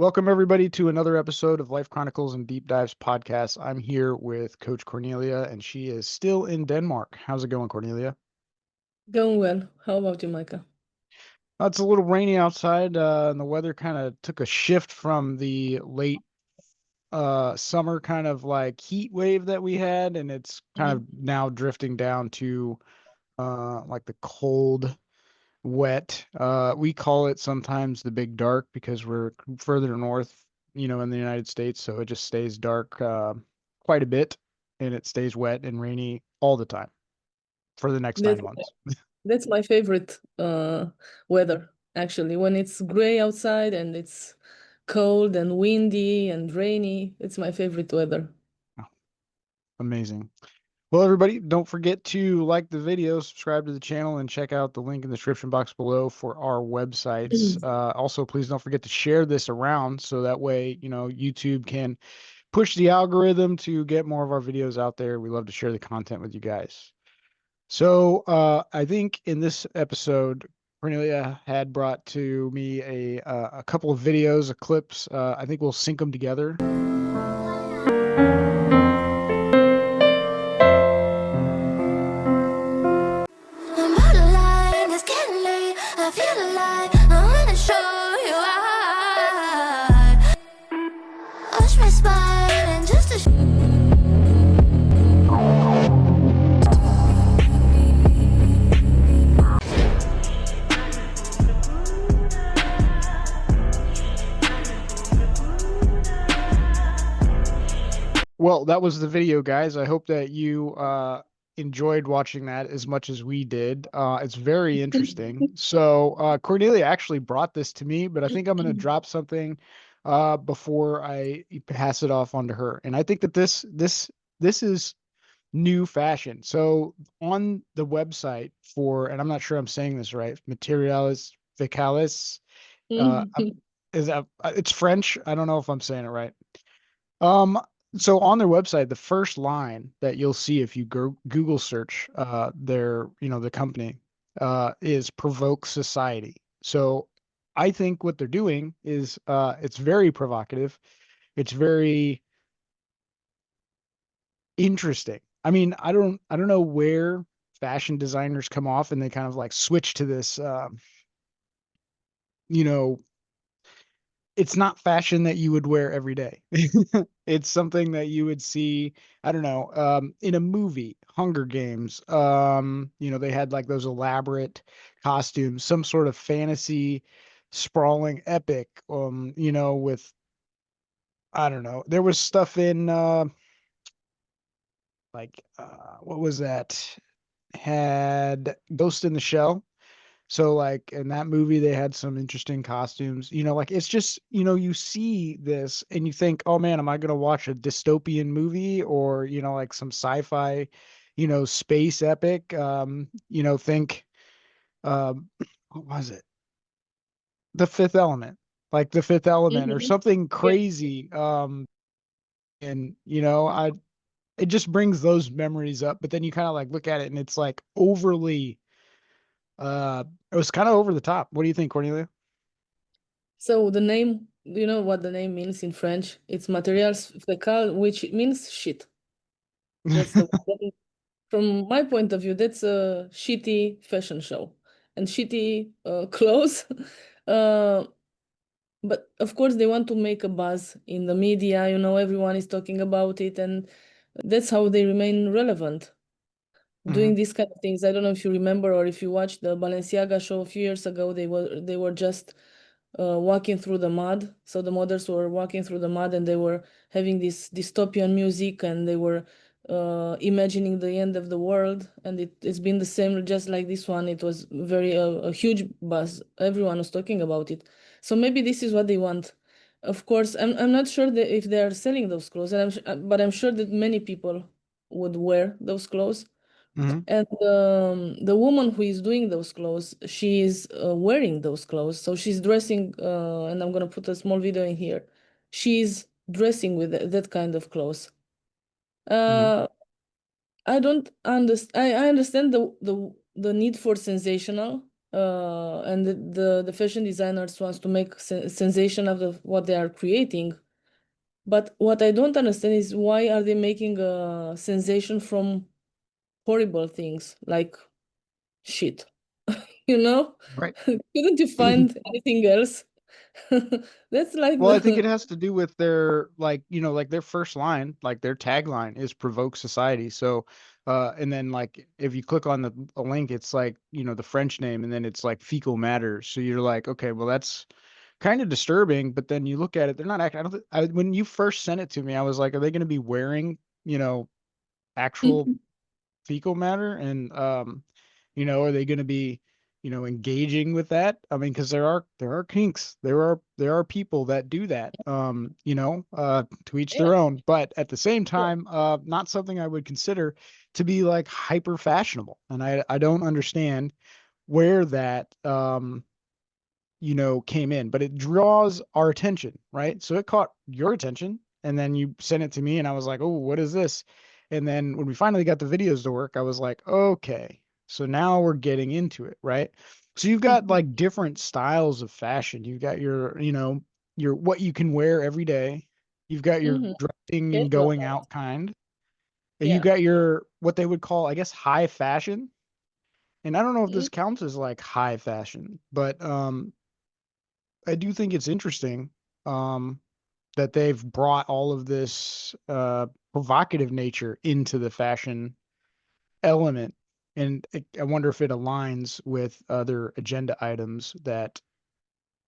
Welcome everybody to another episode of Life Chronicles and Deep Dives podcast. I'm here with Coach Cornelia, and she is still in Denmark. How's it going, Cornelia? Going well. How about you, Micah? It's a little rainy outside, and the weather kind of took a shift from the late summer kind of like heat wave that we had, and it's kind of Mhm. now drifting down to like the cold, wet. We call it sometimes the big dark because we're further north, in the United States, so it just stays dark quite a bit, and it stays wet and rainy all the time for the next That's 9 months. that's my favorite weather, actually. When it's gray outside and it's cold and windy and rainy, it's my favorite weather. Oh, amazing. Well, everybody, don't forget to like the video, subscribe to the channel, and check out the link in the description box below for our websites. Mhm. Also, please don't forget to share this around so that way, YouTube can push the algorithm to get more of our videos out there. We love to share the content with you guys. So I think in this episode, Cornelia had brought to me a couple of videos, clips. I think we'll sync them together. I'm borderline, it's getting late. I feel alive. I wanna show you why. Watch my spine and just a Well, that was the video, guys. I hope that you enjoyed watching that as much as we did. It's very interesting. So Cornelia actually brought this to me, but I think I'm going to drop something before I pass it off onto her. And I think that this is new fashion. So on the website for, and I'm not sure I'm saying this right, Materialis Fecales, Mhm. is that it's French. I don't know if I'm saying it right. Um, so on their website, the first line that you'll see if you Google search the company, is provoke society. So I think what they're doing is it's very provocative. It's very interesting. I mean, I don't know where fashion designers come off and they kind of like switch to this you know, it's not fashion that you would wear every day. It's something that you would see, I don't know, in a movie, Hunger Games. They had like those elaborate costumes, some sort of fantasy, sprawling epic, with, I don't know. There was stuff in what was that? Had Ghost in the Shell. So like in that movie, they had some interesting costumes. Like it's just, you see this and you think, oh man, am I gonna watch a dystopian movie or, like some sci-fi, space epic? Think what was it? The Fifth Element. Like the Fifth Element or Mhm. something Yeah. crazy. And I it just brings those memories up, but then you kind of like look at it and it's like overly it was kind of over the top. What do you think, Cornelia? So the name, do you know what the name means in French? It's materials fecal, which means shit. That's the from my point of view, that's a shitty fashion show and shitty clothes. uh, but of course, they want to make a buzz in the media. Everyone is talking about it, and that's how they remain relevant. Hmm. Doing these kind of things. I don't know if you remember or if you watched the Balenciaga show a few years ago. They were just walking through the mud. So the models were walking through the mud and they were having this dystopian music and they were imagining the end of the world. And it's been the same, just like this one. It was very a huge buzz. Everyone was talking about it. So maybe this is what they want. Of course, I'm not sure that if they are selling those clothes, and but I'm sure that many people would wear those clothes. Hmm. And the woman who is doing those clothes, she is wearing those clothes. So she's dressing, and I'm gonna put a small video in here. She's dressing with that kind of clothes. Hmm. Uh, I don't understand. I understand the need for sensational. and the fashion designers wants to make sensation of what they are creating. But what I don't understand is why are they making a sensation from horrible things like shit, you know? Right. Couldn't you find anything else? That's like Well, I think the it has to do with their like, like their first line, like their tagline is provoke society. So, and then like if you click on a link, it's like, the French name and then it's like fecal matter. So you're like, okay, well that's kind of disturbing, but then you look at it, they're not acting. When you first sent it to me, I was like, are they going to be wearing, actual fecal matter? And are they going to be engaging with that? I mean, because there are kinks, there are people that do that, to each yeah. their own, but at the same time, not something I would consider to be like hyper fashionable. And I don't understand where that came in, but it draws our attention, right? So it caught your attention, and then you sent it to me, and I was like, oh, what is this? And then when we finally got the videos to work, I was like, okay, so now we're getting into it, right? So you've got Mhm. like different styles of fashion. You've got your what you can wear every day. You've got your Mhm. dressing and Casual going guys. out kind. And you Yeah. got your what they would call, I guess, high fashion. And I don't know if Mm. this counts as like high fashion, but I do think it's interesting um, that they've brought all of this provocative nature into the fashion element. And I wonder if it aligns with other agenda items that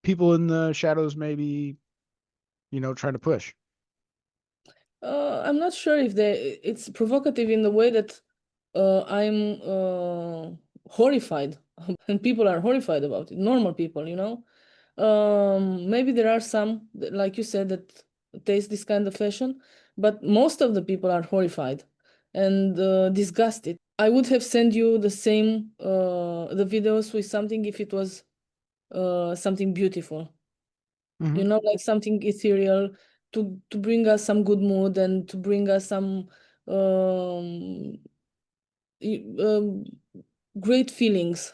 people in the shadows may be, trying to push. I'm not sure if it's provocative in the way that I'm horrified, and people are horrified about it. Normal people, you know. Maybe there are some, like you said, that taste this kind of fashion, but most of the people are horrified and disgusted. I would have sent you the same the videos with something if it was something beautiful, Hmm. like something ethereal to bring us some good mood and to bring us some um, um, great feelings.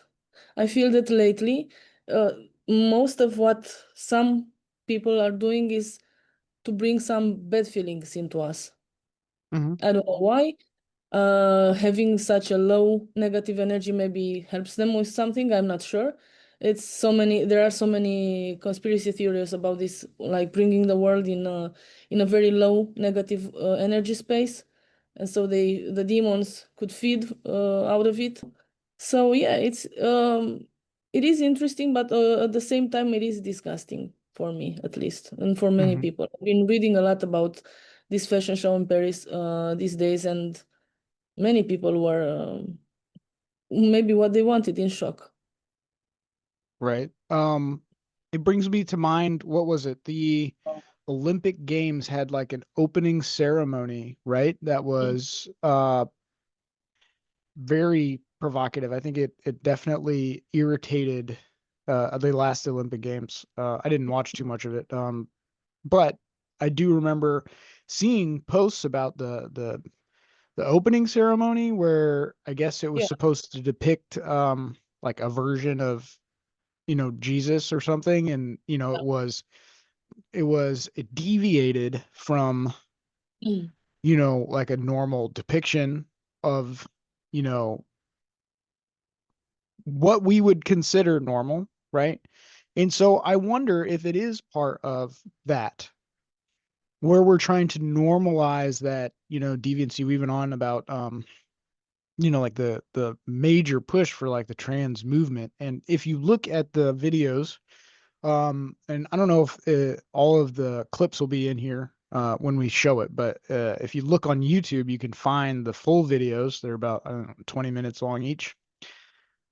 I feel that lately, uh, most of what some people are doing is to bring some bad feelings into us. Hmm. I don't know why. Having such a low negative energy maybe helps them with something. I'm not sure. There are so many conspiracy theories about this, like bringing the world in a very low negative energy space, and so the demons could feed out of it. So yeah, it is interesting, but at the same time, it is disgusting for me, at least, and for many Hmm. people. I've been reading a lot about this fashion show in Paris these days, and many people were maybe what they wanted in shock. Right. It brings me to mind, what was it? The Olympic Games had like an opening ceremony, right? That was very provocative. I think it definitely irritated the last Olympic Games. I didn't watch too much of it, but I do remember seeing posts about the opening ceremony where I guess it was Yeah. supposed to depict like a version of Jesus or something, and it deviated from Mm. like a normal depiction of you know what we would consider normal, right? And so I wonder if it is part of that, where we're trying to normalize that, deviancy. We've been on about, like the major push for like the trans movement. And if you look at the videos, and I don't know if all of the clips will be in here when we show it, but if you look on YouTube, you can find the full videos. They're about, I don't know, 20 minutes long each.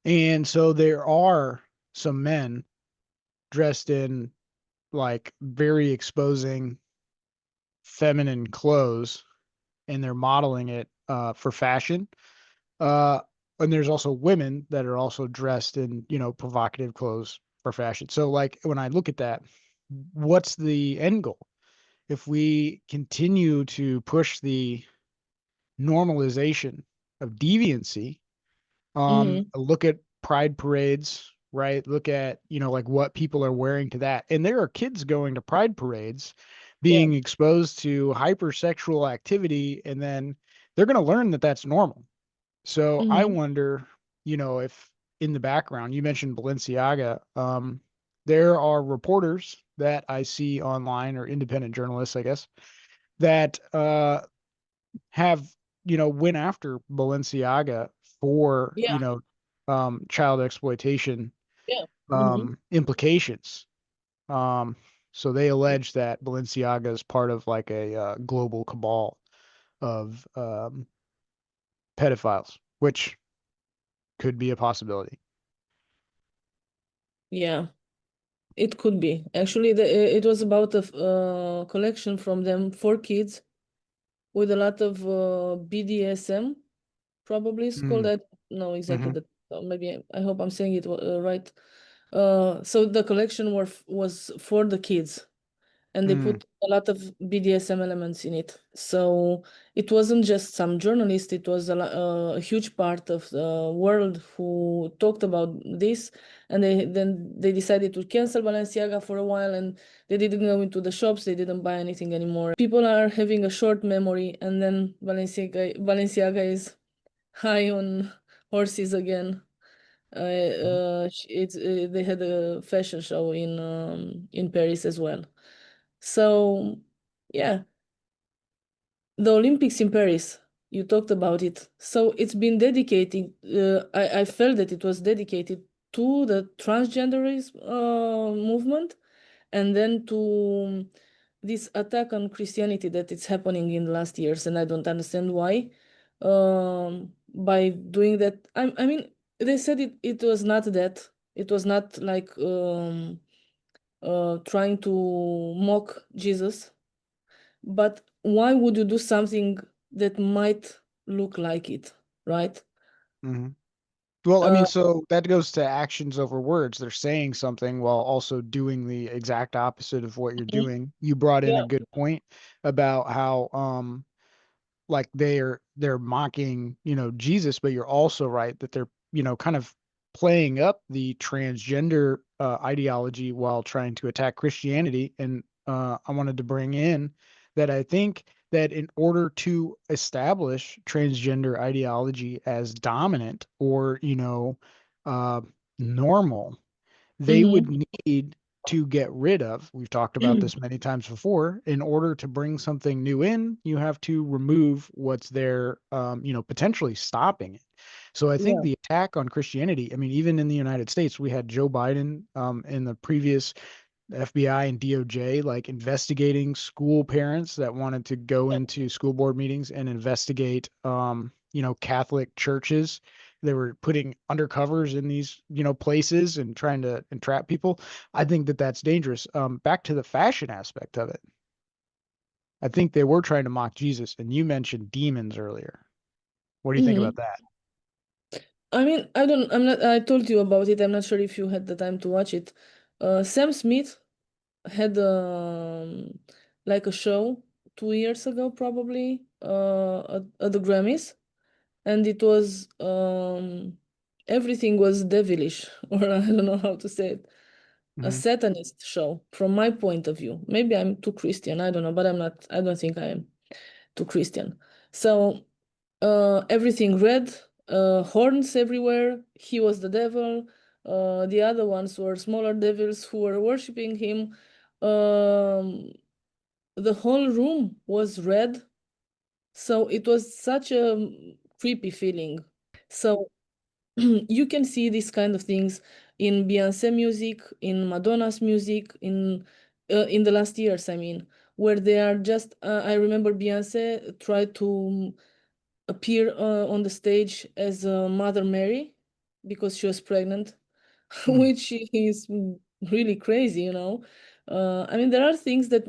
And so there are some men dressed in like very exposing feminine clothes, and they're modeling it for fashion. Uh, and there's also women that are also dressed in, provocative clothes for fashion. So like when I look at that, what's the end goal? If we continue to push the normalization of deviancy, Hmm. look at pride parades, right? Look at, like what people are wearing to that. And there are kids going to pride parades Yeah. being exposed to hypersexual activity, and then they're going to learn that that's normal. So I Mm-hmm. wonder, if in the background you mentioned Balenciaga, there are reporters that I see online, or independent journalists, I guess, that have, went after Balenciaga for, Yeah. child exploitation Yeah. Mm-hmm. implications. Um, so they allege that Balenciaga is part of like a global cabal of pedophiles, which could be a possibility. Yeah. It could be. Actually, it was about a collection from them for kids with a lot of BDSM, probably it's called. Mm, I don't know exactly hmm the maybe I hope I'm saying it right. So the collection was for the kids, and they mm, put a lot of BDSM elements in it. So it wasn't just some journalist, it was a huge part of the world who talked about this. And they decided to cancel Balenciaga for a while, and they didn't go into the shops, they didn't buy anything anymore. People are having a short memory, and then Balenciaga is high on horses again. They had a fashion show in Paris as well. So, yeah, the Olympics in Paris, you talked about it. So it's been dedicated, I felt that it was dedicated to the transgenderism movement, and then to this attack on Christianity that it's happening in the last years, and I don't understand why. By doing that, I mean, they said it was not that. It was not like trying to mock Jesus. But why would you do something that might look like it, right? hmm Well, I mean, Uh, so that goes to actions over words. They're saying something while also doing the exact opposite of what you're mhm. doing. You brought in a Yeah, good point about how like they're mocking, Jesus, but you're also right that they're, kind of playing up the transgender ideology while trying to attack Christianity. And I wanted to bring in that I think that in order to establish transgender ideology as dominant or, uh, normal, they would hmm need to get rid of, we've talked about this many times before, in order to bring something new in, you have to remove what's there, potentially stopping it. So I think yeah, the attack on Christianity, I mean, even in the United States, we had Joe Biden in the previous FBI and DOJ like investigating school parents that wanted to go yeah, into school board meetings and investigate Catholic churches. They were putting undercovers in these, places and trying to entrap people. I think that that's dangerous. Back to the fashion aspect of it. I think they were trying to mock Jesus, and you mentioned demons earlier. What do you think hmm about that? I mean, I told you about it. I'm not sure if you had the time to watch it. Sam Smith had like a show 2 years ago, probably, at the Grammys, and it was everything was devilish, or I don't know how to say it, a Hmm Satanist show from my point of view. Maybe I'm too Christian, I don't know, but I'm not, I don't think I am too Christian. So everything red, horns everywhere. He was the devil. The other ones were smaller devils who were worshiping him. Um, the whole room was red. So it was such a creepy feeling. So you can see these kind of things in Beyonce music, in Madonna's music, in the last years, I mean, where they are just. I remember Beyonce tried to appear on the stage as Mother Mary because she was pregnant, Mm, which is really crazy, you know. I mean, there are things that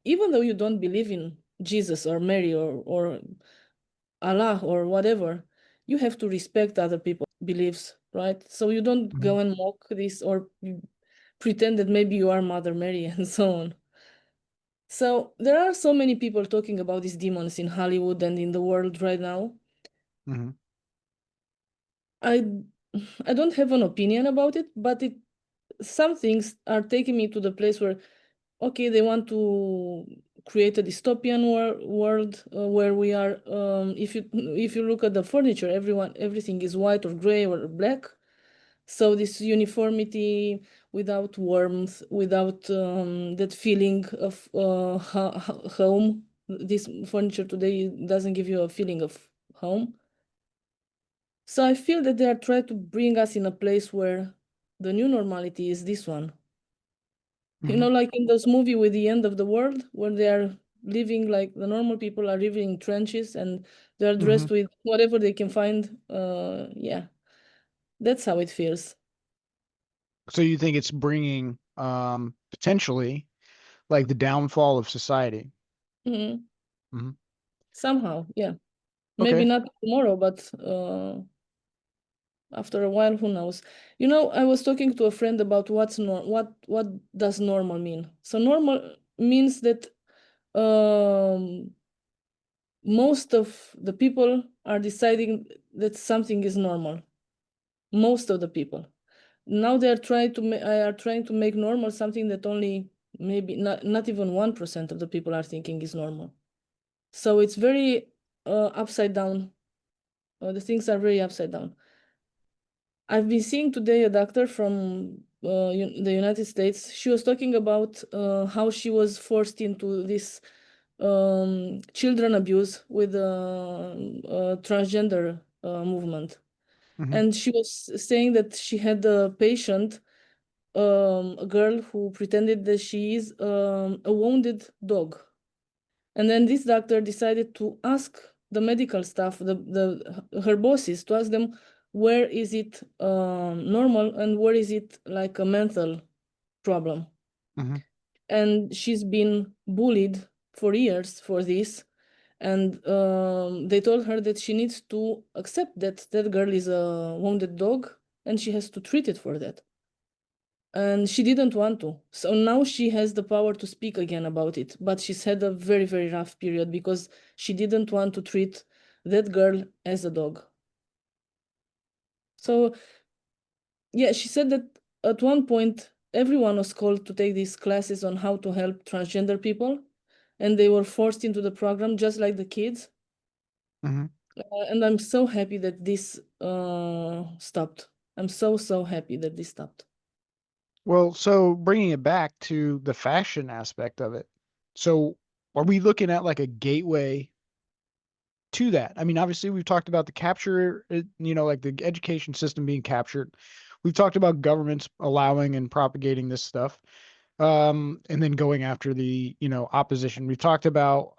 even though you don't believe in Jesus or Mary or Allah or whatever, you have to respect other people's beliefs, right? So you don't mhm, go and mock this or pretend that maybe you are Mother Mary and so on. So there are so many people talking about these demons in Hollywood and in the world right now. mhm. I I don't have an opinion about it, but some things are taking me to the place where, okay, they want to create a dystopian world where we are. If you look at the furniture, everything is white or gray or black. So this uniformity without warmth, without that feeling of home. This furniture today doesn't give you a feeling of home. So I feel that they are trying to bring us in a place where the new normality is this one. You know, like in those movie with the end of the world, where they are living like the normal people are living in trenches and they're dressed with whatever they can find. Yeah, that's how it feels. So you think it's bringing potentially like the downfall of society? Mhm. Hmm. Somehow, yeah. Maybe Okay. not tomorrow, but after a while, who knows? You know, I was talking to a friend about what does normal mean. So normal means that um, most of the people are deciding that something is normal. Most of the people. Now they are trying to make normal something that only maybe not even 1% of the people are thinking is normal. So it's very upside down. The things are very upside down. I've been seeing today a doctor from the United States. She was talking about how she was forced into this children abuse with transgender movement. Hmm. And she was saying that she had a patient, a girl who pretended that she is a wounded dog. And then this doctor decided to ask the medical staff, her bosses, to ask them where is it normal and where is it like a mental problem. Hmm. And she's been bullied for years for this. And they told her that she needs to accept that that girl is a wounded dog and she has to treat it for that. And she didn't want to. So now she has the power to speak again about it. But she's had a very, very rough period because she didn't want to treat that girl as a dog. So, yeah, she said that at one point, everyone was called to take these classes on how to help transgender people. And they were forced into the program just like the kids. Hmm. And I'm so happy that this stopped. I'm so, so happy that this stopped. Well, so bringing it back to the fashion aspect of it. So are we looking at like a gateway to that? I mean, obviously we've talked about the capture, like the education system being captured. We've talked about governments allowing and propagating this stuff, and then going after the, opposition. We've talked about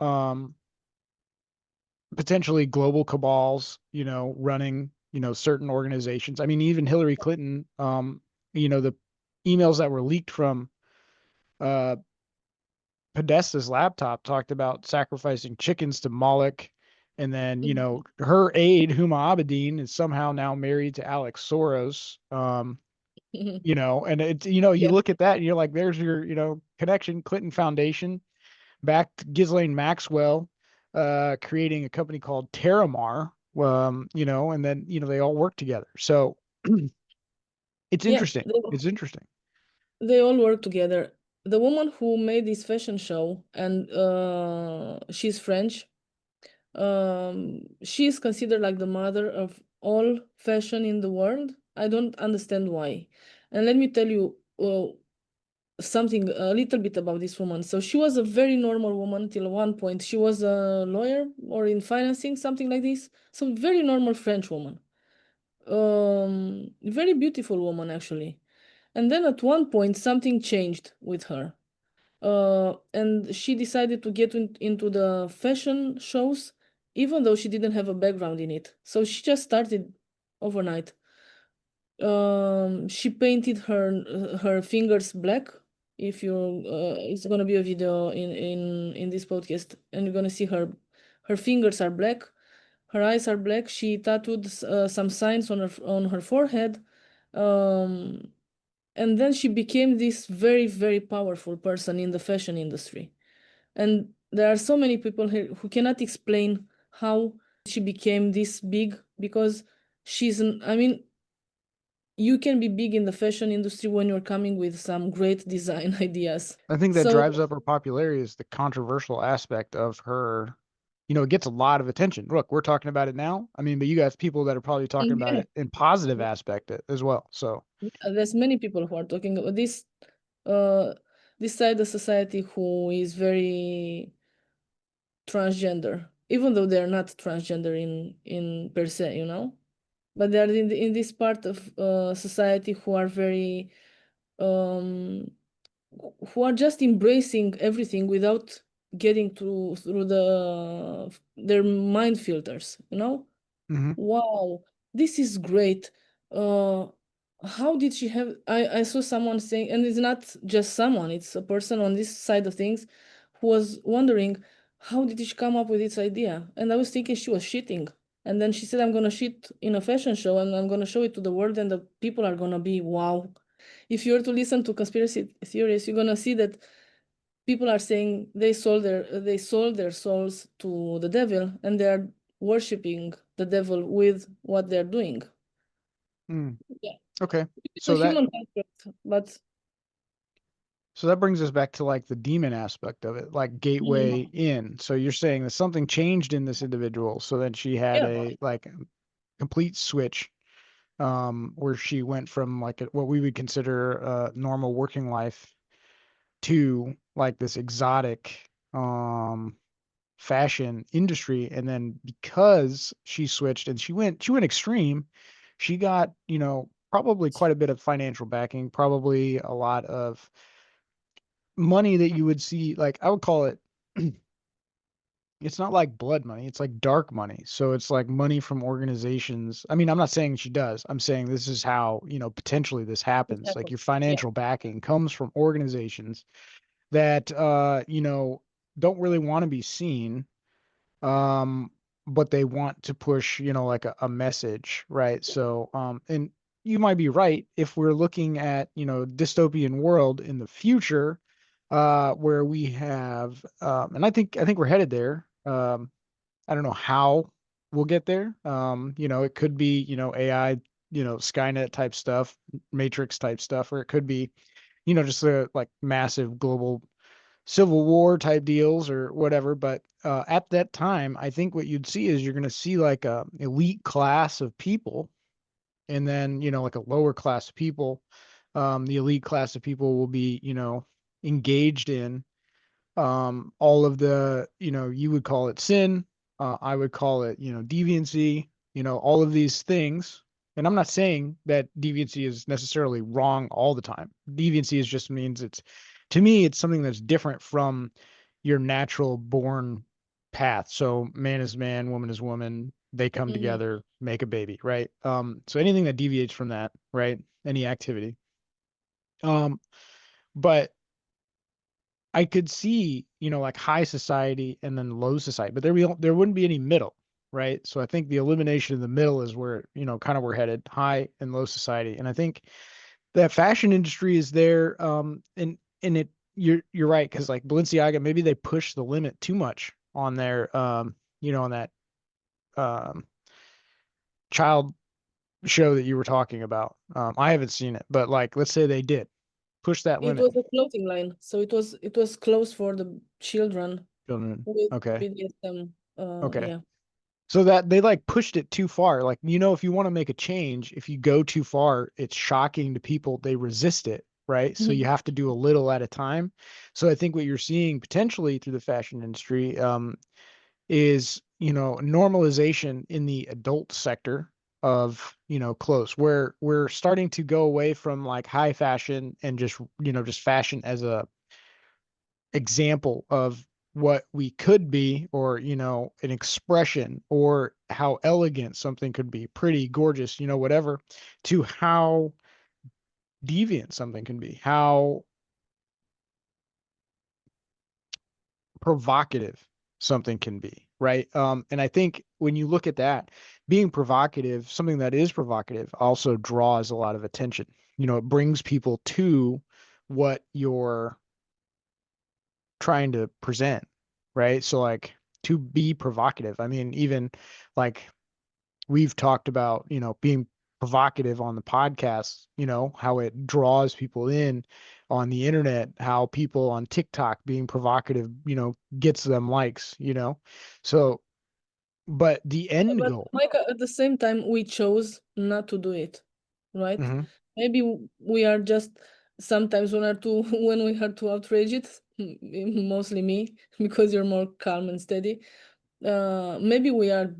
potentially global cabals, running, certain organizations. I mean, even Hillary Clinton, the emails that were leaked from uh Podesta's laptop talked about sacrificing chickens to Moloch. And then, her aide, Huma Abedin, is somehow now married to Alex Soros. And it's, you Yeah. look at that and you're like, there's your, connection, Clinton Foundation, backed Ghislaine Maxwell, creating a company called Terramar, and then, they all work together. So it's Yeah. interesting. It's interesting. They all work together. The woman who made this fashion show, and she's French, she is considered like the mother of all fashion in the world. I don't understand why. And let me tell you something a little bit about this woman. So she was a very normal woman till one point. She was a lawyer or in financing, something like this. So very normal French woman. Very beautiful woman actually. And then at one point, something changed with her. And she decided to get into the fashion shows, even though she didn't have a background in it. So she just started overnight. She painted her fingers black. If you, it's gonna be a video in this podcast, and you're gonna see her fingers are black, her eyes are black. She tattooed some signs on her forehead. Um, and then she became this very, very powerful person in the fashion industry. And there are so many people here who cannot explain how she became this big because I mean, you can be big in the fashion industry when you're coming with some great design ideas. I think that So drives up her popularity is the controversial aspect of her. It gets a lot of attention. Look, we're talking about it now. I mean, but you got people that are probably talking about yeah, it in positive aspect as well. So, there's many people who are talking about uh, this side of society who is very transgender, even though they're not transgender in per se, but they're in this part of society who are very um who are just embracing everything without getting through their mind filters. mhm. Wow, this is great. Uh, how did she have? I saw someone saying, and it's not just someone, it's a person on this side of things who was wondering, how did she come up with this idea? And I was thinking she was shitting. And then she said, I'm gonna shit in a fashion show and I'm gonna show it to the world, and the people are gonna be wow. If you were to listen to conspiracy theories, you're gonna see that people are saying they sold their souls to the devil, and they are worshiping the devil with what they're doing. Mm. Yeah, Okay. it's a So that human construct, but so that brings us back to like the demon aspect of it, like gateway mm, in. So you're saying that something changed in this individual, so then she had yeah, a like complete switch, where she went from like what we would consider a normal working life to like this exotic fashion industry. And then because she switched and she went extreme, she got, probably quite a bit of financial backing, probably a lot of money that you would see, like I would call it, it's not like blood money, it's like dark money. So it's like money from organizations. I mean, I'm not saying she does. I'm saying this is how, potentially this it happens. Like happened. your Yeah. financial backing comes from organizations that don't really want to be seen, um but they want to push, like a message, right? So and you might be right if we're looking at, dystopian world in the future, where we have and I think we're headed there. I don't know how we'll get there. It could be, AI, Skynet type stuff, Matrix type stuff, or it could be, just a like massive global Civil War type deals or whatever. But at that time, I think what you'd see is you're going to see like a elite class of people, and then, like a lower class of people. The elite class of people will be, engaged in all of the, you would call it sin. I would call it, deviancy, all of these things. And I'm not saying that deviancy is necessarily wrong all the time. Deviancy is just means to me, it's something that's different from your natural born path. So man is man, woman is woman. They come Mhm. together, make a baby, right? So anything that deviates from that, right? Any activity. Um, but I could see, like high society and then low society, but there wouldn't be any middle, right? So I think the elimination of the middle is where, kind of we're headed, high and low society. And I think that fashion industry is there, and you're right, because like Balenciaga, maybe they push the limit too much on their on that um child show that you were talking about. I haven't seen it, but like let's say they did push that It limit. was a clothing line, so it was clothes for the children Children. with Okay. BDSM. Okay. Yeah. So that they like pushed it too far. Like, if you want to make a change, if you go too far, it's shocking to people. They resist it, right? So you Mhm. have to do a little at a time. So I think what you're seeing potentially through the fashion industry, is, normalization in the adult sector of, clothes, where we're starting to go away from like high fashion and just fashion as a example of what we could be, or an expression, or how elegant something could be, pretty, gorgeous, whatever, to how deviant something can be, how provocative something can be, right? And I think when you look at that, being provocative, something that is provocative also draws a lot of attention. It brings people to what you're trying to present, right? So like to be provocative. I mean, even like we've talked about, being provocative on the podcast, you know, how it draws people in on the internet, how people on TikTok being provocative, you know, gets them likes, you know. So, but the end But goal. Mike, at the same time, we chose not to do it, right? Mhm. Maybe we are just sometimes when are too when we are too outraged, mostly me, because you're more calm and steady. Maybe we are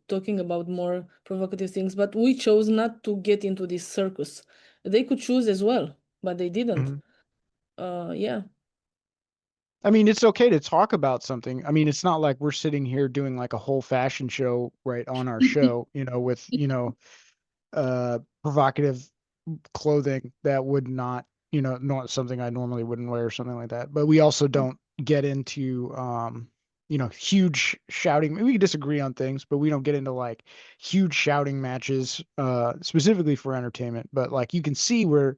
talking about more provocative things, but we chose not to get into this circus. They could choose as well, but they didn't. Mhm. Yeah. I mean, it's okay to talk about something. I mean, it's not like we're sitting here doing like a whole fashion show right on our show, you know, with, you know, provocative clothing that would not, you know, not something I normally wouldn't wear or something like that. But we also don't get into you know, huge shouting. We can disagree on things, but we don't get into like huge shouting matches specifically for entertainment. But like you can see where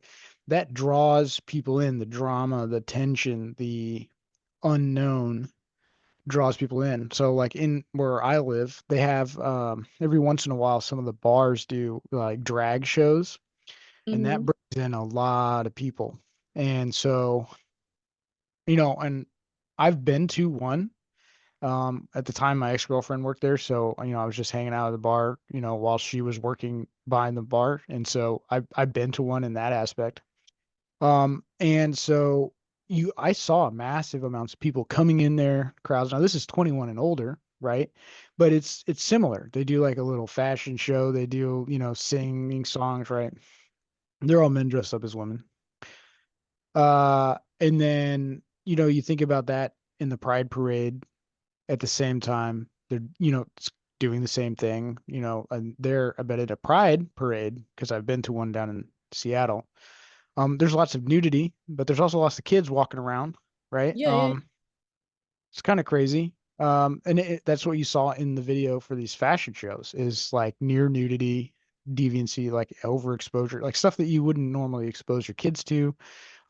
that draws people in, the drama, the tension, the unknown draws people in. So like in where I live, they have every once in a while some of the bars do like drag shows, and that Mm-hmm. brings in a lot of people. And so, you know, and I've been to one. At the time my ex-girlfriend worked there, so you know, I was just hanging out at the bar, you know, while she was working behind the bar. And so I've been to one in that aspect. And so I saw massive amounts of people coming in there, crowds. Now this is 21 and older, right? But it's similar. They do like a little fashion show. They do, you know, singing songs, right? They're all men dressed up as women. And then, you know, you think about that in the Pride Parade at the same time. They're, you know, doing the same thing, you know, and I bet at a Pride Parade, because I've been to one down in Seattle. There's lots of nudity, but there's also lots of kids walking around, right? Yeah, yeah. It's kind of crazy. And that's what you saw in the video for these fashion shows is like near nudity, deviancy, like overexposure, like stuff that you wouldn't normally expose your kids to.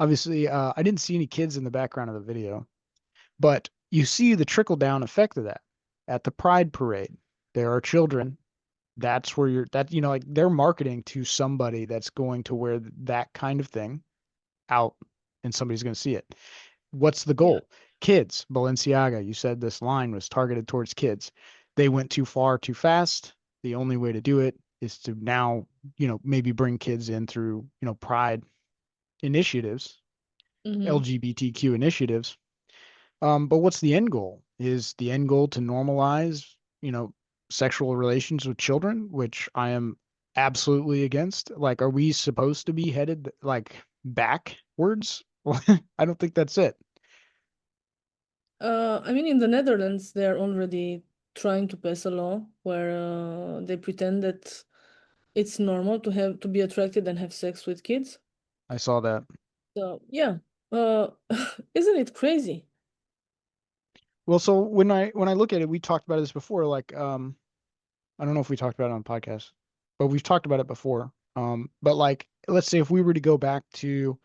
Obviously, I didn't see any kids in the background of the video, but you see the trickle down effect of that at the Pride Parade. There are children. That's where you know, like they're marketing to somebody that's going to wear that kind of thing out and somebody's going to see it. What's the Yeah. goal? Kids. Balenciaga, you said this line was targeted towards kids. They went too far too fast. The only way to do it is to now, you know, maybe bring kids in through, you know, pride initiatives, Mm-hmm. LGBTQ initiatives. But what's the end goal? Is the end goal to normalize, you know, sexual relations with children, which I am absolutely against? Like, are we supposed to be headed like backwards? I don't think that's it. I mean, in the Netherlands, they're already trying to pass a law where they pretend that it's normal to be attracted and have sex with kids. I saw that. So yeah, uh, isn't it crazy? Well, so when I look at it, we talked about this before. Like, I don't know if we talked about it on the podcast, but we've talked about it before. But like, let's say if we were to go back to,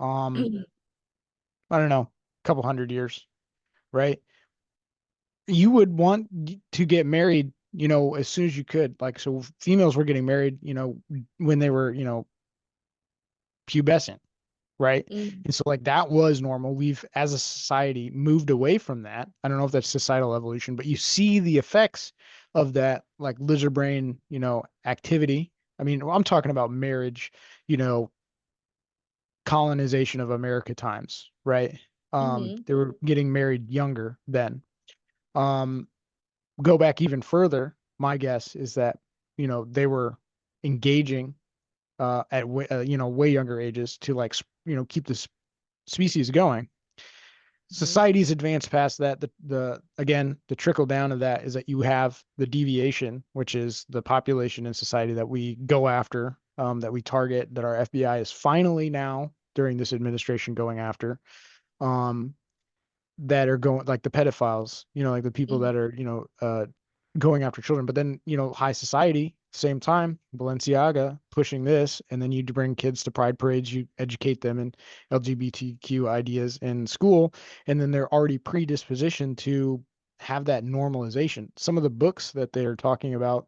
um, I don't know, a couple hundred years, right? You would want to get married, you know, as soon as you could. Like, so females were getting married, you know, when they were, you know, pubescent, right? Mm, And so like that was normal. We've as a society moved away from that. I don't know if that's societal evolution, but you see the effects of that like lizard brain, you know, activity. I mean, I'm talking about marriage, you know, colonization of America times, right? mm-hmm. They were getting married younger then. Um, go back even further, my guess is that, you know, they were engaging at you know, way younger ages to like, you know, keep this species going. Mm-hmm. Society's advanced past that. The again, the trickle down of that is that you have the deviation, which is the population in society that we go after, that we target, that our FBI is finally now during this administration going after, um, that are going like the pedophiles, you know, like the people Mm-hmm. that are, you know, going after children. But then, you know, high society, same time, Balenciaga pushing this, and then you bring kids to pride parades, you educate them in LGBTQ ideas in school, and then they're already predispositioned to have that normalization. Some of the books that they're talking about,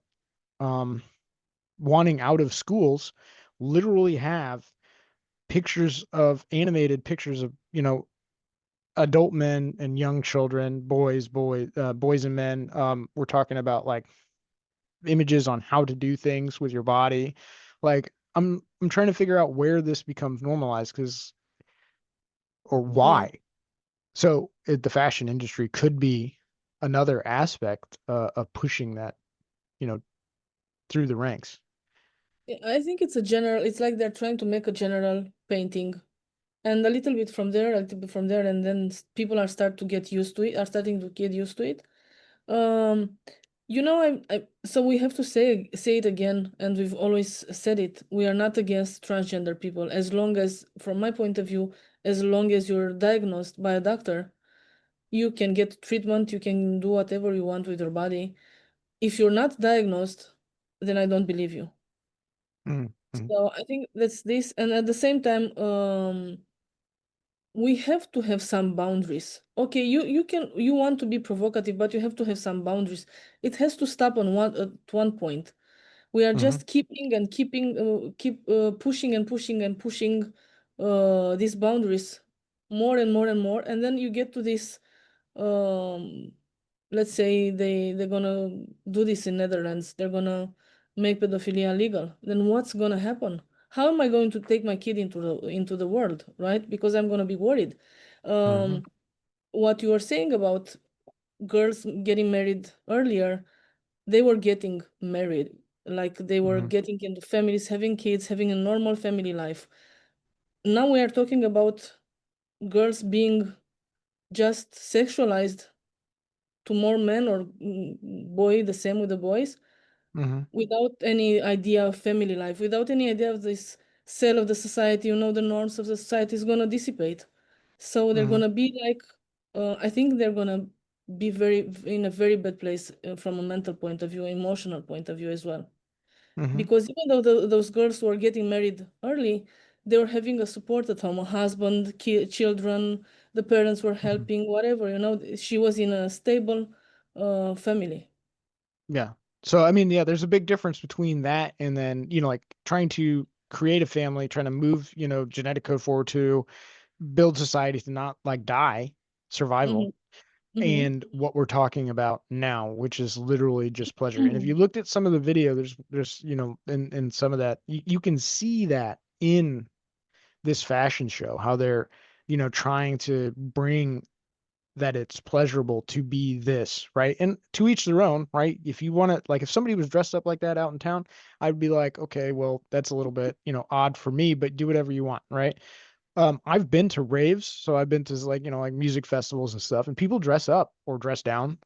um, wanting out of schools literally have animated pictures of, adult men and young children, boys and men. We're talking about like images on how to do things with your body. Like I'm trying to figure out where this becomes normalized or Yeah. why. So the fashion industry could be another aspect of pushing that, you know, through the ranks. Yeah, I think it's like they're trying to make a general painting, and a little bit from there, a little bit from there, and then people are starting to get used to it. Um, so we have to say it again, and we've always said it. We are not against transgender people, as long as, from my point of view, as long as you're diagnosed by a doctor, you can get treatment, you can do whatever you want with your body. If you're not diagnosed, then I don't believe you. Mm-hmm. So I think that's this, and at the same time, we have to have some boundaries. Okay, you want to be provocative, but you have to have some boundaries. It has to stop at one point. We are Mm-hmm. just keep pushing and pushing and pushing these boundaries more and more and more, and then you get to this. Um, let's say they're gonna do this in Netherlands. They're gonna make pedophilia legal. Then what's gonna happen? How am I going to take my kid into the world, right? Because I'm gonna be worried. Mm-hmm. What you were saying about girls getting married earlier, they were getting married, like they were Mm-hmm. getting into families, having kids, having a normal family life. Now we are talking about girls being just sexualized to more men, or boy the same with the boys, Mm-hmm. without any idea of family life, without any idea of this cell of the society. The norms of the society is going to dissipate. So they're Mm-hmm. going to be like, I think they're going to be in a very bad place, from a mental point of view, emotional point of view as well. Mm-hmm. Because even though those girls who are getting married early, they were having a support at home, a husband, children, the parents were Mm-hmm. helping, whatever, she was in a stable family. Yeah. So I mean, yeah, there's a big difference between that and then, like trying to create a family, trying to move, genetic code forward to build society to not like die, survival, Hmm. Hmm. and what we're talking about now, which is literally just pleasure. And if you looked at some of the video, there's, in some of that, you can see that in this fashion show, how they're, trying to bring that it's pleasurable to be this, right? And to each their own, right? If you want to, like, if somebody was dressed up like that out in town, I'd be like, okay, well, that's a little bit, odd for me, but do whatever you want, right? I've been to raves, so I've been to like, like music festivals and stuff, and people dress up or dress down,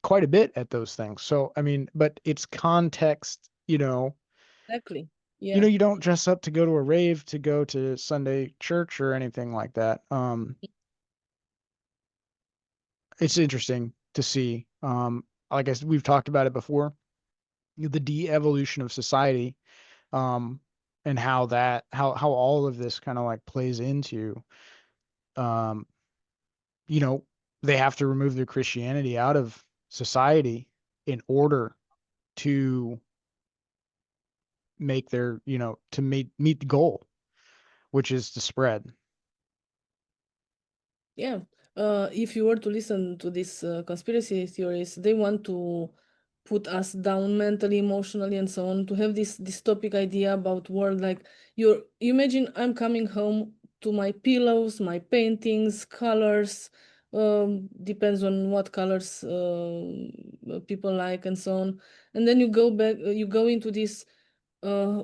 quite a bit at those things. So, I mean, but it's context, Exactly. Yeah. you don't dress up to go to a rave, to go to Sunday church or anything like that. It's interesting to see. Like we've talked about it before, the de-evolution of society, um, and how all of this kind of like plays into, um, you know, they have to remove their Christianity out of society in order to make their, to meet the goal, which is to spread. Yeah. If you were to listen to these conspiracy theories, they want to put us down mentally, emotionally, and so on, to have this dystopic idea about world. Like, you imagine I'm coming home to my pillows, my paintings, colors, depends on what colors people like, and so on. And then you go back, you go into this uh,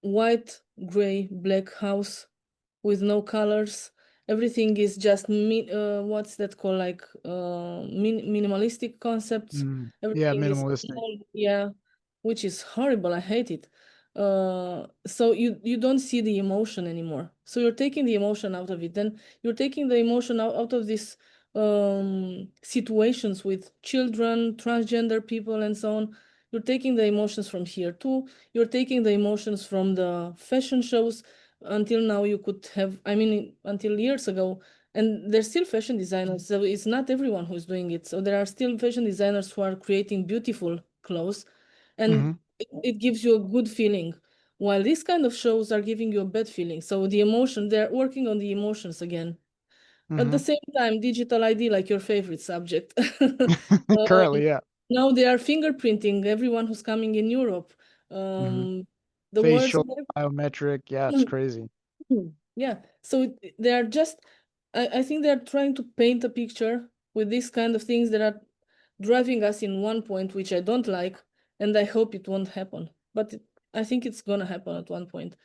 white, gray, black house with no colors. Everything is just what's that called, like minimalistic concepts. Yeah, Everything is minimalistic. small, yeah, which is horrible. I hate it. So you don't see the emotion anymore. So you're taking the emotion out of it. Then you're taking the emotion out of these situations with children, transgender people, and so on. You're taking the emotions from here too. You're taking the emotions from the fashion shows. Until now, you could have, I mean, until years ago, and there's still fashion designers, so it's not everyone who's doing it. So there are still fashion designers who are creating beautiful clothes, and Mm-hmm. it gives you a good feeling, while these kind of shows are giving you a bad feeling. So the emotion, they're working on the emotions again. At the same time, digital ID, like your favorite subject. Currently, yeah. Now they are fingerprinting everyone who's coming in Europe. Hmm. The words Facial, and biometric. Yeah, it's crazy. yeah. So they are just, I think they are trying to paint a picture with these kind of things that are driving us in one point, which I don't like, and I hope it won't happen. But I think it's gonna happen at one point.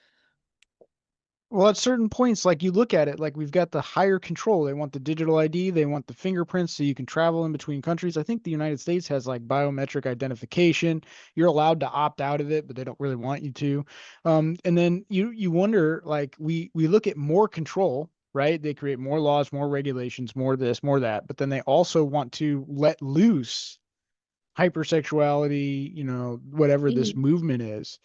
Well, at certain points, like you look at it, like we've got the higher control. They want the digital ID, they want the fingerprints so you can travel in between countries. I think the United States has like biometric identification. You're allowed to opt out of it, but they don't really want you to. And then you wonder, like we look at more control, right? They create more laws, more regulations, more this, more that, but then they also want to let loose hypersexuality, whatever this Mhm. movement is.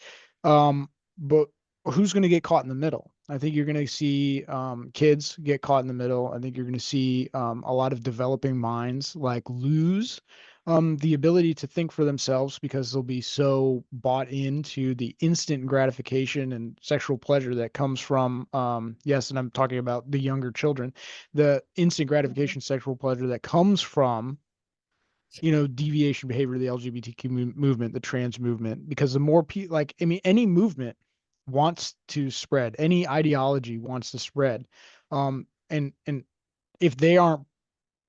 But who's going to get caught in the middle? I think you're going to see kids get caught in the middle. I think you're going to see a lot of developing minds like lose the ability to think for themselves because they'll be so bought into the instant gratification and sexual pleasure that comes from, yes, and I'm talking about the younger children, the instant gratification sexual pleasure that comes from deviation behavior, the LGBTQ movement, the trans movement, because the more people, like, I mean, any movement wants to spread, any ideology wants to spread. And if they aren't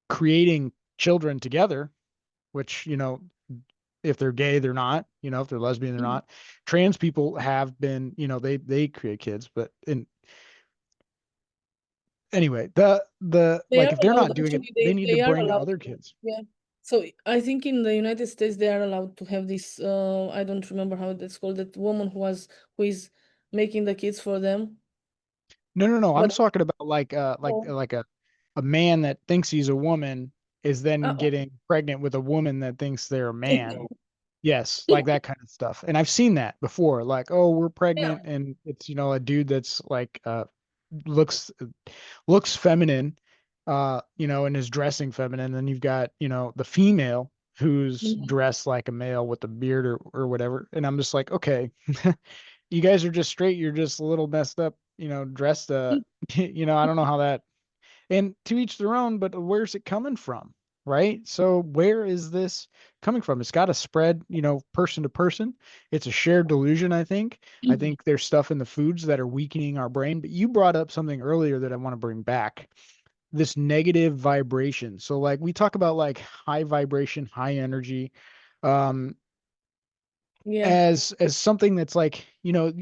creating children together, which, if they're gay, they're not, if they're lesbian, they're Mhm. not. Trans people have been, they create kids, but anyway, the They like are if they're allowed, not doing it, actually, they need to they are bring allowed other to. kids. Yeah. So I think in the United States they are allowed to have this, I don't remember how that's called, that woman who is making the kids for them. No, no, no. I'm But talking about like oh, like a man that thinks he's a woman is then oh, getting pregnant with a woman that thinks they're a man. Yes, like that kind of stuff. And I've seen that before. Like, oh, we're yeah. pregnant and it's, a dude that's like looks looks feminine, and is dressing feminine. Then you've got, the female who's Mhm. dressed like a male with a beard or whatever. And I'm just like, okay, you guys are just straight. You're just a little messed up, dressed. I don't know how that. And to each their own. But where's it coming from, right? So where is this coming from? It's got to spread, person to person. It's a shared delusion. I think. I think there's stuff in the foods that are weakening our brain. But you brought up something earlier that I want to bring back. This negative vibration. So like we talk about like high vibration, high energy. Um, Yeah. as something that's like,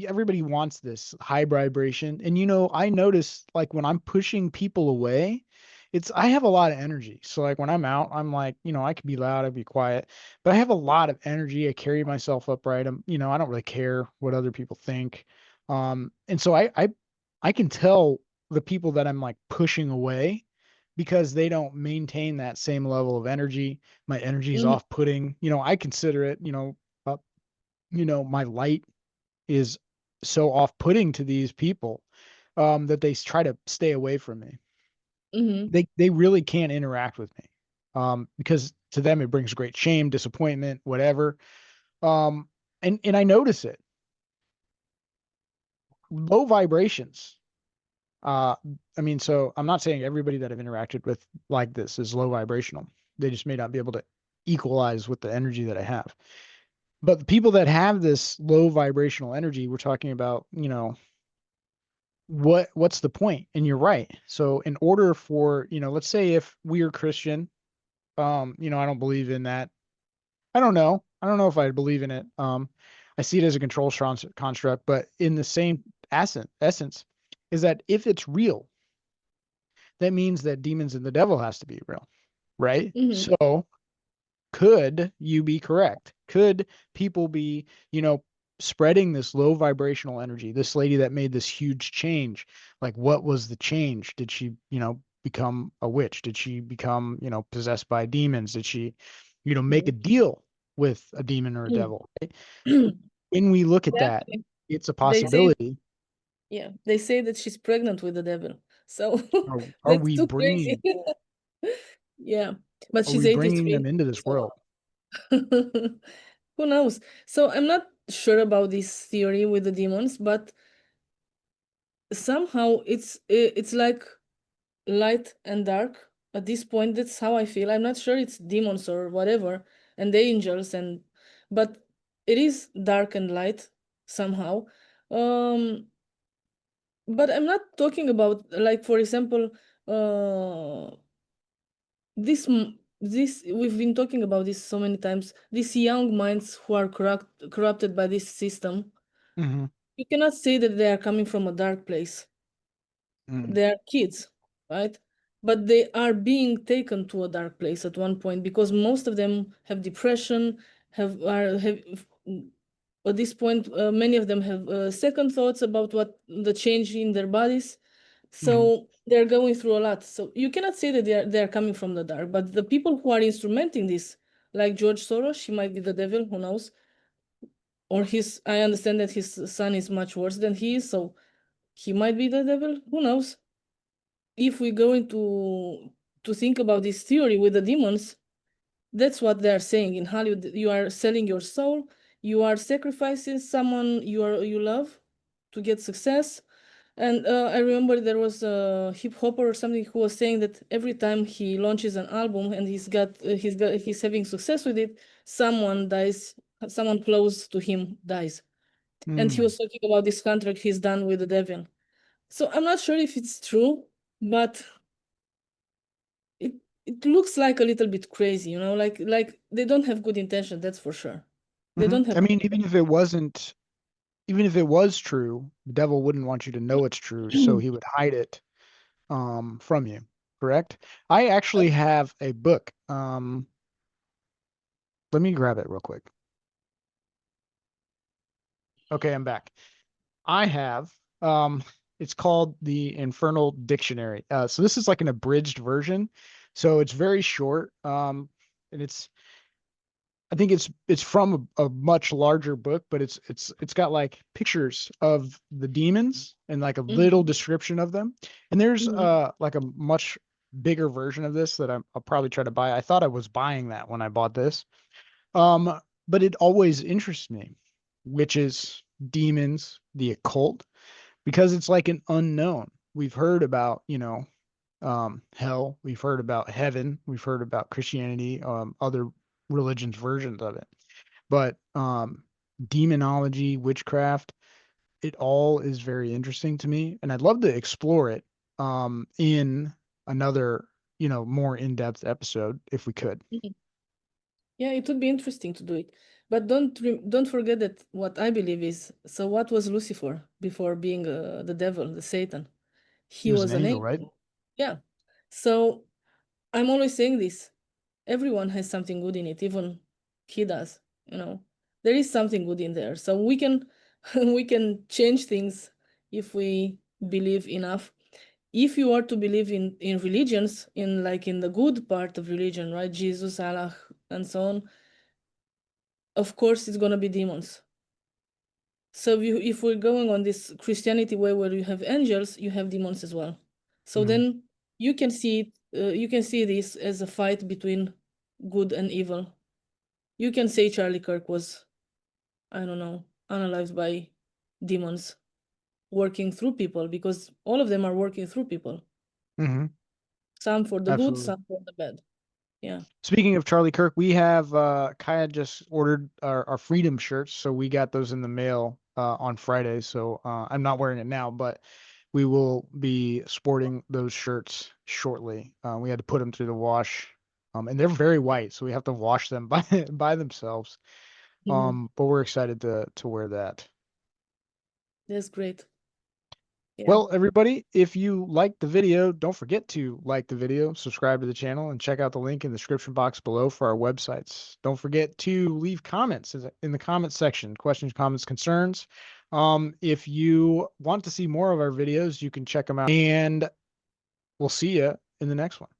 everybody wants this high vibration. And I notice like when I'm pushing people away, I have a lot of energy. So like when I'm out, I'm like, I could be loud, I'd be quiet, but I have a lot of energy. I carry myself upright. I don't really care what other people think. And so I can tell the people that I'm like pushing away because they don't maintain that same level of energy. My energy is Mhm. off-putting. I consider it, uh, my light is so off-putting to these people that they try to stay away from me. Mhm. They really can't interact with me because to them it brings great shame, disappointment, whatever. And I notice it. Low vibrations. Uh, I mean, so I'm not saying everybody that I've interacted with like this is low vibrational. They just may not be able to equalize with the energy that I have. But the people that have this low vibrational energy, we're talking about, what's the point? And you're right. So in order for, let's say if we are Christian, I don't believe in that. I don't know. I don't know if I believe in it. I see it as a control construct, but in the same essence is that if it's real, that means that demons and the devil has to be real, right? Mhm. So could you be correct? Could people be, spreading this low vibrational energy? This lady that made this huge change, like what was the change? Did she, become a witch? Did she become, possessed by demons? Did she, make a deal with a demon or a Mhm. devil? Right? When we look at that, Actually, it's a they say, possibility. yeah, they say that she's pregnant with the devil. So Are that's we too crazy. bringing, Yeah, but are she's we bringing them 83. into this So world? who knows? So I'm not sure about this theory with the demons, but somehow it's like light and dark at this point. That's how I feel. I'm not sure it's demons or whatever and angels, but it is dark and light somehow. But I'm not talking about, like, for example, uh this we've been talking about this so many times, these young minds who are corrupted by this system. Mm-hmm. You cannot say that they are coming from a dark place. Mm-hmm. They are kids, right? But they are being taken to a dark place at one point, because most of them have depression, have at this point, many of them have second thoughts about what the change in their bodies. Mm-hmm. So they're going through a lot. So you cannot say that they're coming from the dark. But the people who are instrumenting this, like George Soros, he might be the devil, who knows? Or I understand that his son is much worse than he is, so he might be the devil, who knows? If we go into to think about this theory with the demons, that's what they're saying in Hollywood. You are selling your soul, you are sacrificing someone you love to get success. And I remember there was a hip hopper or something who was saying that every time he launches an album and he's having success with it, someone dies, someone close to him dies. And he Mm-hmm. was talking about this contract he's done with the devil. So I'm not sure if it's true, but it it looks like a little bit crazy, like they don't have good intention, that's for sure. They Mm-hmm. don't have I mean, even if it was true, the devil wouldn't want you to know it's true, so he would hide it from you, correct? I actually have a book. Let me grab it real quick. Okay, I'm back. I have it's called the Infernal Dictionary. So this is like an abridged version. So it's very short. And I think it's from a much larger book, but it's got like pictures of the demons and like a little Mhm, description of them. And there's mhm, like a much bigger version of this that I'll probably try to buy. I thought I was buying that when I bought this. Um, but it always interests me, which is demons, the occult, because it's like an unknown. We've heard about, hell, we've heard about heaven, we've heard about Christianity, other religions versions of it. But demonology, witchcraft, it all is very interesting to me, and I'd love to explore it in another, more in-depth episode if we could. mhm. Yeah, it would be interesting to do it. But don't forget that what I believe is, so what was Lucifer before being the devil, the Satan? He He was an was an angel, right? angel. Yeah. So I'm always saying this. Everyone has something good in it, even he does, you know. There is something good in there. So we can we can change things if we believe enough. If you are to believe in religions, in the good part of religion, right? Jesus, Allah, and so on, of course it's gonna be demons. So if we're going on this Christianity way where you have angels, you have demons as well. So Mhm. then you can see it, you can see this as a fight between good and evil. You can say Charlie Kirk was, I don't know, analyzed by demons working through people, because all of them are working through people. Mhm. Some for the good, Absolutely. some for the bad. Yeah. Speaking of Charlie Kirk, we have Kaya just ordered our Freedom shirts, so we got those in the mail on Friday. So I'm not wearing it now, but we will be sporting those shirts shortly. We had to put them through the wash, and they're very white, so we have to wash them by by themselves. Mhm. But we're excited to wear that. That's great. Yeah. Well, everybody, if you liked the video, don't forget to like the video, subscribe to the channel, and check out the link in the description box below for our websites. Don't forget to leave comments in the comments section, questions, comments, concerns. If you want to see more of our videos, you can check them out, and we'll see you in the next one.